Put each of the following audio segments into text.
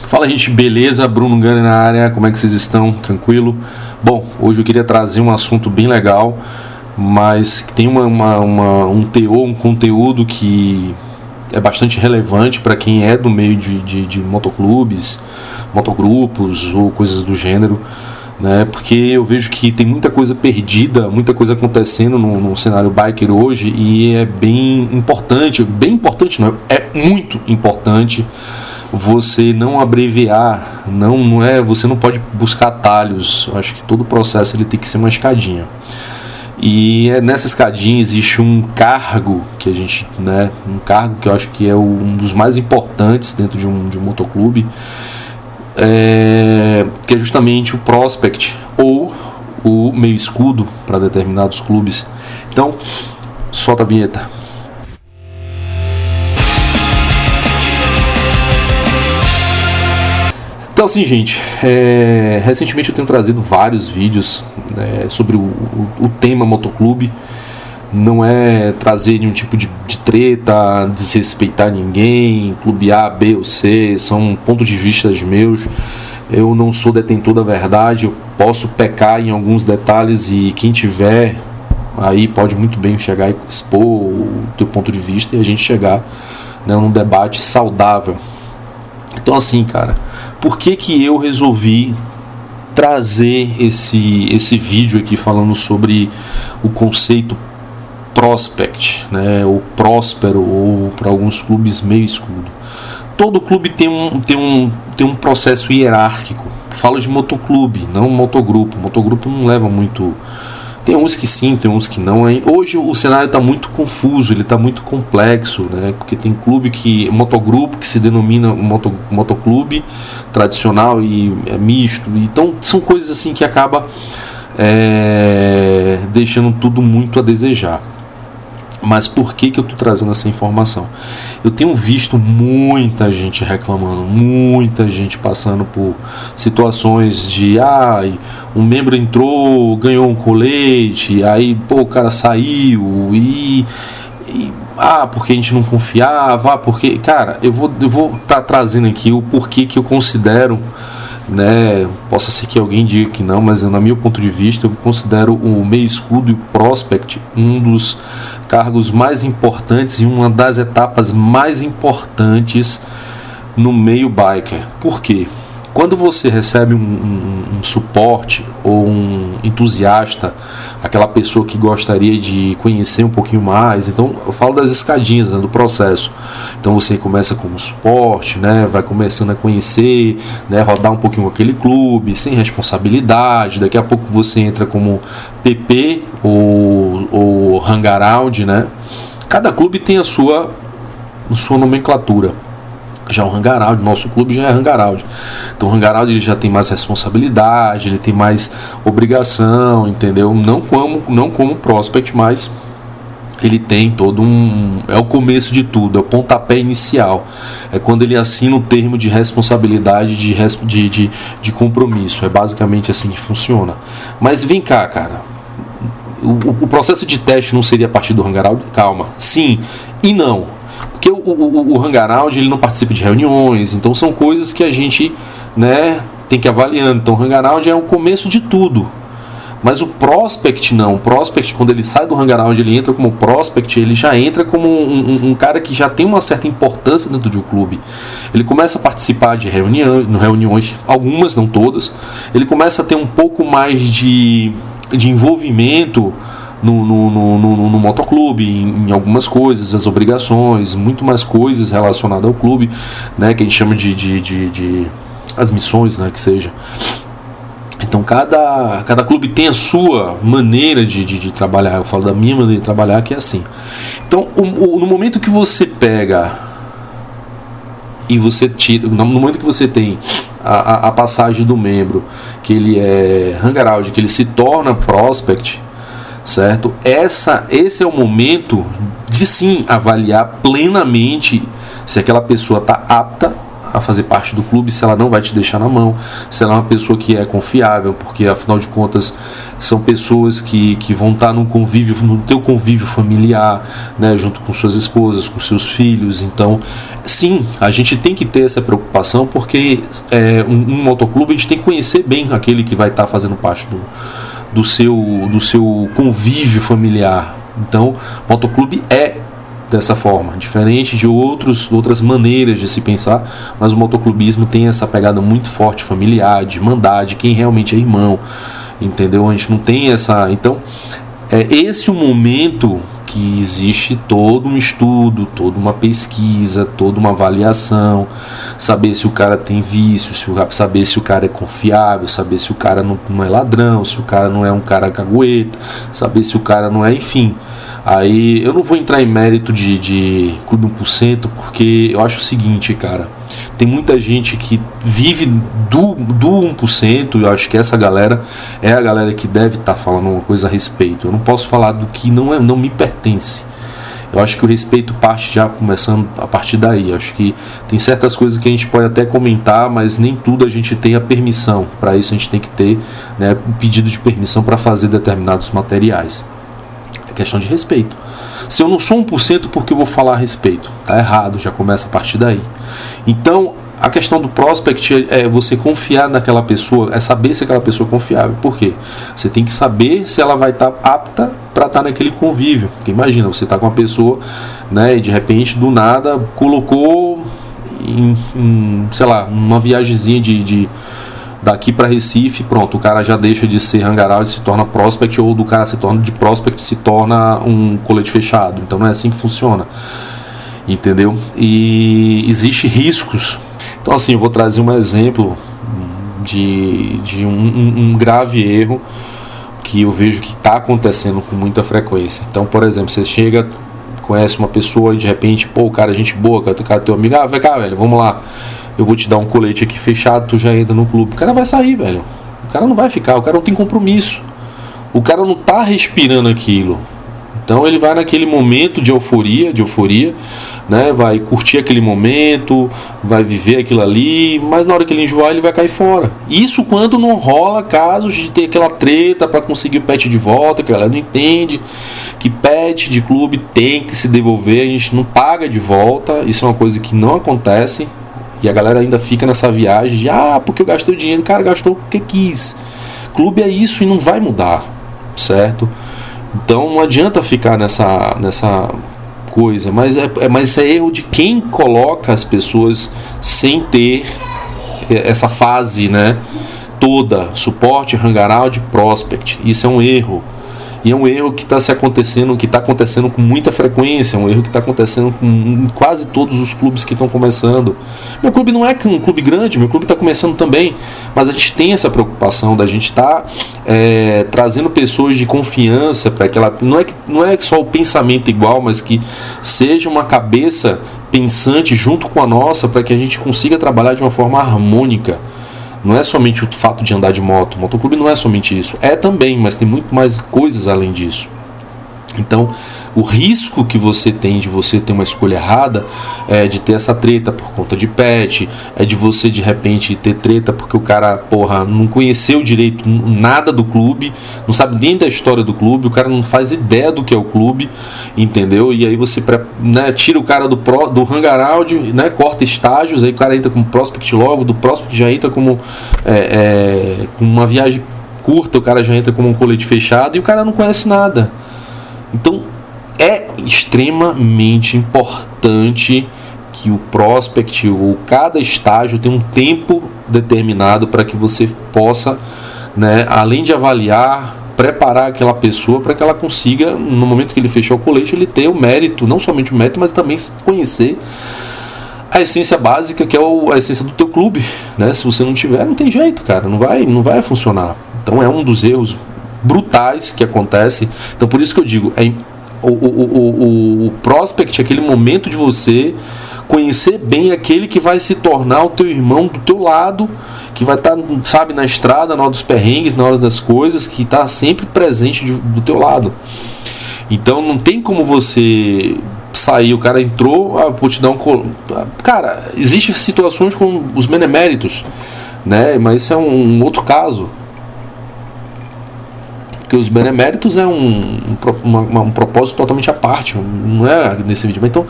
Fala, gente, beleza? Bruno Gani na área, como é que vocês estão? Tranquilo? Bom, hoje eu queria trazer um assunto bem legal, mas que tem um teor, um conteúdo que é bastante relevante para quem é do meio de motoclubes, motogrupos ou coisas do gênero, né? Porque eu vejo que tem muita coisa perdida, muita coisa acontecendo no cenário biker hoje, e é bem importante não, é muito importante você não abreviar, você não pode buscar atalhos. Eu acho que todo o processo ele tem que ser uma escadinha. E nessa escadinha existe um cargo que a gente, um cargo que eu acho que é um dos mais importantes dentro de um motoclube, que é justamente o prospect ou o meio escudo para determinados clubes. Então, solta a vinheta. Então, assim, gente, recentemente eu tenho trazido vários vídeos sobre o tema motoclube. Não é trazer nenhum tipo de treta, desrespeitar ninguém, clube A, B ou C, são pontos de vista meus. Eu não sou detentor da verdade, eu posso pecar em alguns detalhes, e quem tiver aí pode muito bem chegar e expor o teu ponto de vista e a gente chegar num debate saudável. Então, assim, cara, por que eu resolvi trazer esse vídeo aqui falando sobre o conceito prospect, ou próspero, ou para alguns clubes meio escudo? Todo clube tem um processo hierárquico. Falo de motoclube, não motogrupo. Motogrupo não leva muito. Tem uns que sim, tem uns que não. Hoje o cenário está muito confuso, ele está muito complexo, porque tem motogrupo que se denomina motoclube tradicional e é misto. Então são coisas assim que acaba deixando tudo muito a desejar. Mas por que eu estou trazendo essa informação? Eu tenho visto muita gente reclamando, muita gente passando por situações de um membro entrou, ganhou um colete, aí o cara saiu porque a gente não confiava, porque, cara, eu vou estar trazendo aqui o porquê que eu considero, possa ser que alguém diga que não, mas no meu ponto de vista eu considero o meio escudo e o prospect um dos cargos mais importantes e uma das etapas mais importantes no meio biker. Por quê? Quando você recebe um suporte ou um entusiasta, aquela pessoa que gostaria de conhecer um pouquinho mais, então eu falo das escadinhas, do processo. Então você começa como suporte, vai começando a conhecer, rodar um pouquinho com aquele clube, sem responsabilidade. Daqui a pouco você entra como PP ou hangaround, Cada clube tem a sua nomenclatura. Já o hangaround, nosso clube já é hangaround. Então o hangaround ele já tem mais responsabilidade, ele tem mais obrigação, entendeu? Não como prospect, mas ele tem todo é o começo de tudo, é o pontapé inicial. É quando ele assina o termo de responsabilidade, de compromisso. É basicamente assim que funciona. Mas vem cá, cara. O processo de teste não seria a partir do hangaround? Calma. Sim e não. Porque o hangaround ele não participa de reuniões, então são coisas que a gente tem que avaliar. Então o hangaround é o começo de tudo. Mas o prospect não. O prospect, quando ele sai do hangaround, ele entra como prospect, ele já entra como um cara que já tem uma certa importância dentro de um clube. Ele começa a participar de reuniões, algumas, não todas. Ele começa a ter um pouco mais de envolvimento no motoclube, em algumas coisas, as obrigações, muito mais coisas relacionadas ao clube, que a gente chama de as missões, que seja. Então cada clube tem a sua maneira de trabalhar. Eu falo da minha maneira de trabalhar, que é assim. Então no momento que você pega e você tira, no momento que você tem a passagem do membro, que ele é hangaround, que ele se torna prospect, certo? Esse é o momento de sim avaliar plenamente se aquela pessoa está apta a fazer parte do clube, se ela não vai te deixar na mão, se ela é uma pessoa que é confiável, porque afinal de contas são pessoas que vão estar no teu convívio familiar, né, junto com suas esposas, com seus filhos. Então, sim, a gente tem que ter essa preocupação, porque um motoclube a gente tem que conhecer bem aquele que vai estar fazendo parte do seu convívio familiar. Então, motoclube é dessa forma, diferente de outras maneiras de se pensar, mas o motoclubismo tem essa pegada muito forte familiar, de irmandade, quem realmente é irmão, entendeu? A gente não tem essa... Então, é esse o momento que existe todo um estudo, toda uma pesquisa, toda uma avaliação, saber se o cara tem vício, saber se o cara é confiável, saber se o cara não é ladrão, se o cara não é um cara cagueta, saber se o cara não é, enfim. Aí eu não vou entrar em mérito de Clube 1%, porque eu acho o seguinte, cara, tem muita gente que vive do 1%, e eu acho que essa galera é a galera que deve estar falando uma coisa a respeito. Eu não posso falar do que não me pertence. Eu acho que o respeito parte já começando a partir daí. Eu acho que tem certas coisas que a gente pode até comentar, mas nem tudo a gente tem a permissão. Para isso a gente tem que ter, né, um pedido de permissão para fazer determinados materiais. Questão de respeito. Se eu não sou 1%, porque eu vou falar a respeito? Tá errado, já começa a partir daí. Então, a questão do prospect é você confiar naquela pessoa, é saber se aquela pessoa é confiável. Por quê? Você tem que saber se ela vai estar apta para estar naquele convívio. Porque imagina, você está com uma pessoa, né, e de repente, do nada, colocou sei lá, uma viagemzinha daqui para Recife, pronto, o cara já deixa de ser hangaround e se torna prospect, ou do cara se torna de prospect se torna um colete fechado. Então não é assim que funciona, entendeu? E existe riscos. Então assim, eu vou trazer um exemplo de um grave erro que eu vejo que está acontecendo com muita frequência. Então, por exemplo, você chega, conhece uma pessoa e de repente, pô, o cara é gente boa, o cara é teu amigo, vem cá, velho, vamos lá, eu vou te dar um colete aqui fechado, tu já entra no clube. O cara vai sair, velho. O cara não vai ficar, o cara não tem compromisso. O cara não tá respirando aquilo. Então ele vai naquele momento de euforia, né? Vai curtir aquele momento, vai viver aquilo ali, mas na hora que ele enjoar, ele vai cair fora. Isso quando não rola casos de ter aquela treta para conseguir o pet de volta, que a galera não entende que pet de clube tem que se devolver, a gente não paga de volta, isso é uma coisa que não acontece. E a galera ainda fica nessa viagem de porque eu gastei o dinheiro. Cara, gastou porque quis. Clube é isso e não vai mudar, certo? Então não adianta ficar nessa coisa. Mas isso é erro de quem coloca as pessoas sem ter essa fase, né, toda. Suporte, hangaround, prospect. Isso é um erro. E é um erro que está acontecendo com muita frequência, é um erro que está acontecendo com quase todos os clubes que estão começando. Meu clube não é um clube grande, meu clube está começando também, mas a gente tem essa preocupação da gente estar trazendo pessoas de confiança para que ela não é só o pensamento igual, mas que seja uma cabeça pensante junto com a nossa, para que a gente consiga trabalhar de uma forma harmônica. Não é somente o fato de andar de moto. O motoclube não é somente isso. É também, mas tem muito mais coisas além disso. Então, o risco que você tem de você ter uma escolha errada é de ter essa treta por conta de pet, é de você de repente ter treta porque o cara, não conheceu direito nada do clube, não sabe nem da história do clube, o cara não faz ideia do que é o clube, entendeu? E aí você, né, tira o cara do hangaround, né, corta estágios, aí o cara entra como prospect logo, do prospect já entra como com uma viagem curta, o cara já entra como um colete fechado e o cara não conhece nada. Então é extremamente importante que o prospect ou cada estágio tenha um tempo determinado para que você possa, né, além de avaliar, preparar aquela pessoa para que ela consiga, no momento que ele fechou o colete, ele ter o mérito, não somente o mérito, mas também conhecer a essência básica, que é a essência do teu clube, né? Se você não tiver, não tem jeito, cara, não vai funcionar. Então é um dos erros brutais que acontece. Então por isso que eu digo, o prospect é aquele momento de você conhecer bem aquele que vai se tornar o teu irmão do teu lado, que vai estar, sabe, na estrada, na hora dos perrengues, na hora das coisas, que está sempre presente do teu lado. Então não tem como você sair, o cara entrou, vou te dar cara, existem situações com os beneméritos, né? Mas isso é um outro caso. Porque os beneméritos é um propósito totalmente à parte, não é nesse vídeo. Mas então,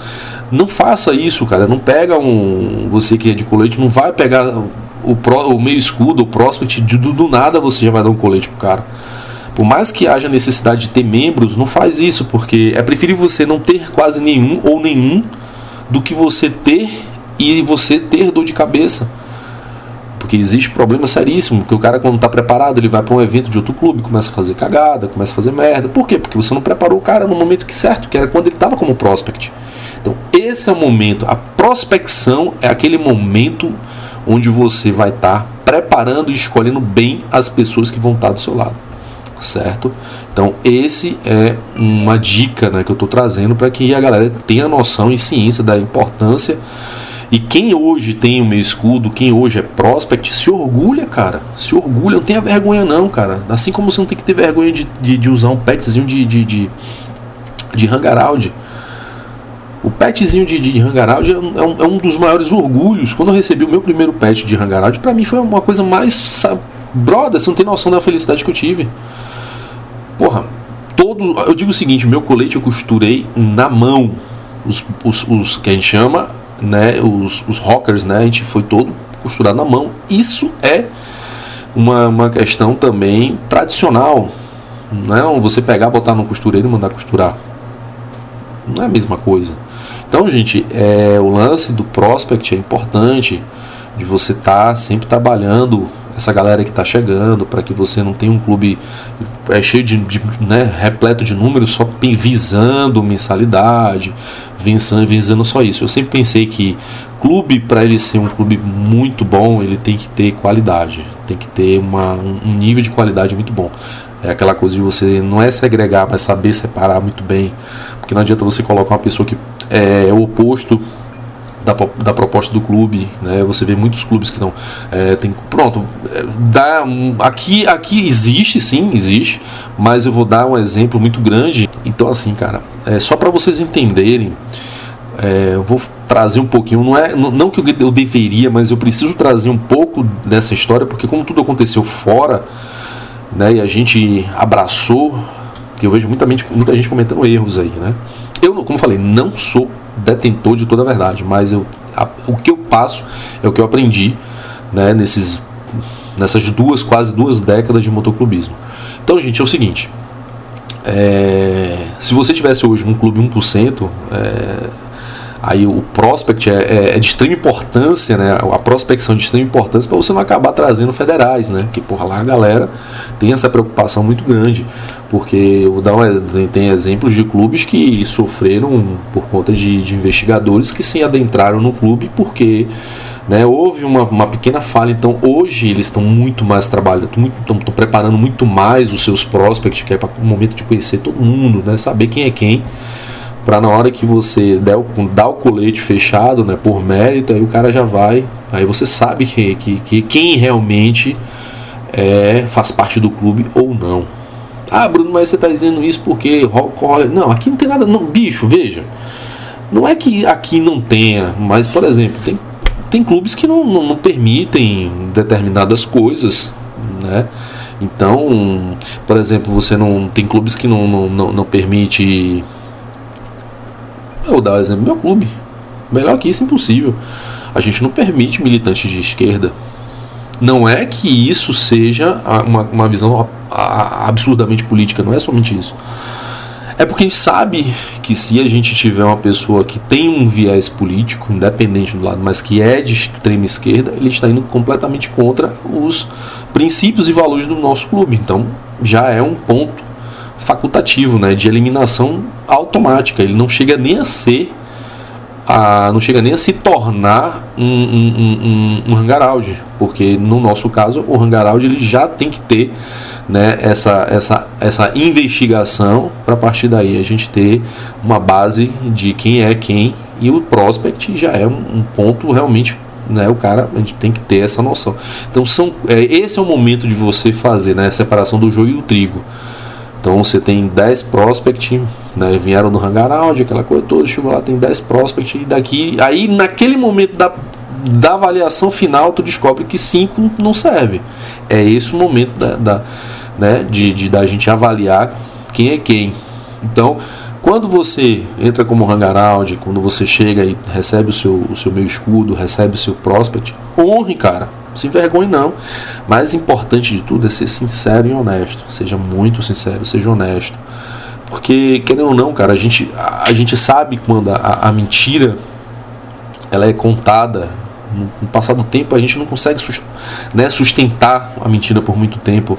não faça isso, cara. Não pega você que é de colete, não vai pegar o meio escudo, o prospect, do nada você já vai dar um colete pro cara. Por mais que haja necessidade de ter membros, não faz isso, porque é preferível você não ter quase nenhum ou nenhum do que você ter e você ter dor de cabeça. Porque existe problema seríssimo, porque o cara, quando está preparado, ele vai para um evento de outro clube, começa a fazer cagada, começa a fazer merda. Por quê? Porque você não preparou o cara no momento certo, que era quando ele estava como prospect. Então esse é o momento, a prospecção é aquele momento onde você vai estar preparando e escolhendo bem as pessoas que vão estar do seu lado, certo? Então esse é uma dica, né, que eu estou trazendo para que a galera tenha noção e ciência da importância. E quem hoje tem o meu escudo, quem hoje é prospect, se orgulha, cara. Se orgulha, não tenha vergonha não, cara. Assim como você não tem que ter vergonha de usar um petzinho de Hangaround. O petzinho de Hangaround é um dos maiores orgulhos. Quando eu recebi o meu primeiro pet de Hangaround, pra mim foi uma coisa mais... Sabe, brother, você não tem noção da felicidade que eu tive. Porra, eu digo o seguinte, meu colete eu costurei na mão. Os que a gente chama... né, os rockers, né, a gente foi todo costurado na mão. Isso é uma questão também tradicional. Não, você pegar, botar no costureiro e mandar costurar, não é a mesma coisa. Então, gente, o lance do prospect é importante, de você estar sempre trabalhando essa galera que está chegando, para que você não tenha um clube cheio né, repleto de números, só visando mensalidade, visando só isso. Eu sempre pensei que clube, para ele ser um clube muito bom, ele tem que ter qualidade, tem que ter um nível de qualidade muito bom. É aquela coisa de você não é segregar, mas saber separar muito bem, porque não adianta você colocar uma pessoa que é o oposto da proposta do clube, né? Você vê muitos clubes que estão aqui existe, sim, existe, mas eu vou dar um exemplo muito grande. Então assim, cara, só para vocês entenderem, eu vou trazer um pouquinho, não que eu deveria, mas eu preciso trazer um pouco dessa história, porque como tudo aconteceu fora, né, e a gente abraçou, que eu vejo muita gente cometendo erros aí, né? Eu, como eu falei, não sou detentor de toda a verdade, mas o que eu passo é o que eu aprendi, né, nessas quase duas décadas de motoclubismo. Então, gente, é o seguinte, se você tivesse hoje um clube 1%, aí o prospect é de extrema importância, né? A prospecção de extrema importância para você não acabar trazendo federais, né? Porque lá a galera tem essa preocupação muito grande, porque eu vou dar tem exemplos de clubes que sofreram por conta de investigadores que se adentraram no clube porque, né, houve uma pequena falha. Então hoje eles estão muito mais trabalhando, estão preparando muito mais os seus prospects, que é para o momento de conhecer todo mundo, né? Saber quem é quem, para na hora que você dá o colete fechado, né, por mérito, aí o cara já vai, aí você sabe que quem realmente faz parte do clube ou não. Ah, Bruno, mas você está dizendo isso porque não, aqui não tem nada, não, bicho, veja, não é que aqui não tenha, mas, por exemplo, tem clubes que não permitem determinadas coisas, né? Então, por exemplo, você não tem clubes que não permite. Eu vou dar o exemplo do meu clube. Melhor que isso, impossível. A gente não permite militantes de esquerda. Não é que isso seja uma visão absurdamente política, não é somente isso. É porque a gente sabe que se a gente tiver uma pessoa que tem um viés político, independente do lado, mas que é de extrema esquerda, ele está indo completamente contra os princípios e valores do nosso clube. Então já é um ponto facultativo, né, de eliminação automática. Ele não chega nem a ser não chega nem a se tornar um Hangaround, porque no nosso caso o Hangaround ele já tem que ter, né, essa investigação para a partir daí a gente ter uma base de quem é quem, e o prospect já é um ponto realmente, né, a gente tem que ter essa noção. Então esse é o momento de você fazer, né, a separação do joio e do trigo. Então você tem 10 prospect, né, vieram no hangaround, aquela coisa toda, chegou lá, tem 10 prospect, e daqui, aí naquele momento da avaliação final, tu descobre que 5 não serve. É esse o momento né, da gente avaliar quem é quem. Então, quando você entra como hangaround, quando você chega e recebe o seu meio escudo, recebe o seu prospect, honre, cara. Se envergonhe não. Mais importante de tudo é ser sincero e honesto. Seja muito sincero, seja honesto. Porque, querendo ou não, cara, a gente sabe quando a mentira ela é contada. No passar do tempo a gente não consegue sustentar a mentira por muito tempo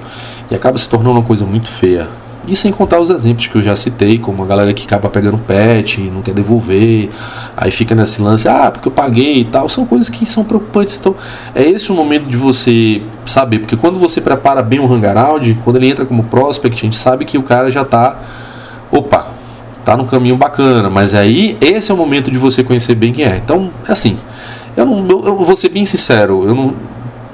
e acaba se tornando uma coisa muito feia. E sem contar os exemplos que eu já citei, como a galera que acaba pegando pet e não quer devolver, aí fica nesse lance, porque eu paguei e tal, são coisas que são preocupantes. Então é esse o momento de você saber, porque quando você prepara bem o hangaround, quando ele entra como prospect, a gente sabe que o cara já tá no caminho bacana, mas aí esse é o momento de você conhecer bem quem é. Então é assim, eu vou ser bem sincero,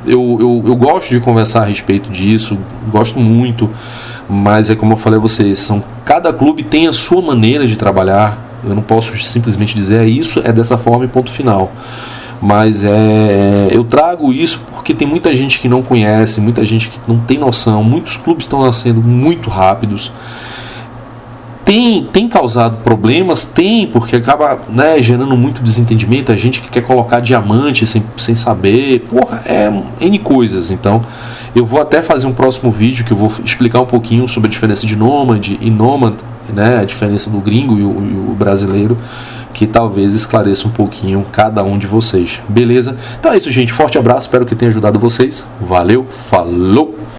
eu gosto de conversar a respeito disso, gosto muito, mas é como eu falei a vocês, cada clube tem a sua maneira de trabalhar. Eu não posso simplesmente dizer isso, é dessa forma e ponto final. Mas eu trago isso porque tem muita gente que não conhece, muita gente que não tem noção, muitos clubes estão nascendo muito rápidos. Tem causado problemas? Tem, porque acaba, né, gerando muito desentendimento. A gente que quer colocar diamante sem saber, N coisas. Então, eu vou até fazer um próximo vídeo que eu vou explicar um pouquinho sobre a diferença de Nomad e Nomad, né, a diferença do gringo e o brasileiro, que talvez esclareça um pouquinho cada um de vocês. Beleza? Então é isso, gente. Forte abraço, espero que tenha ajudado vocês. Valeu, falou!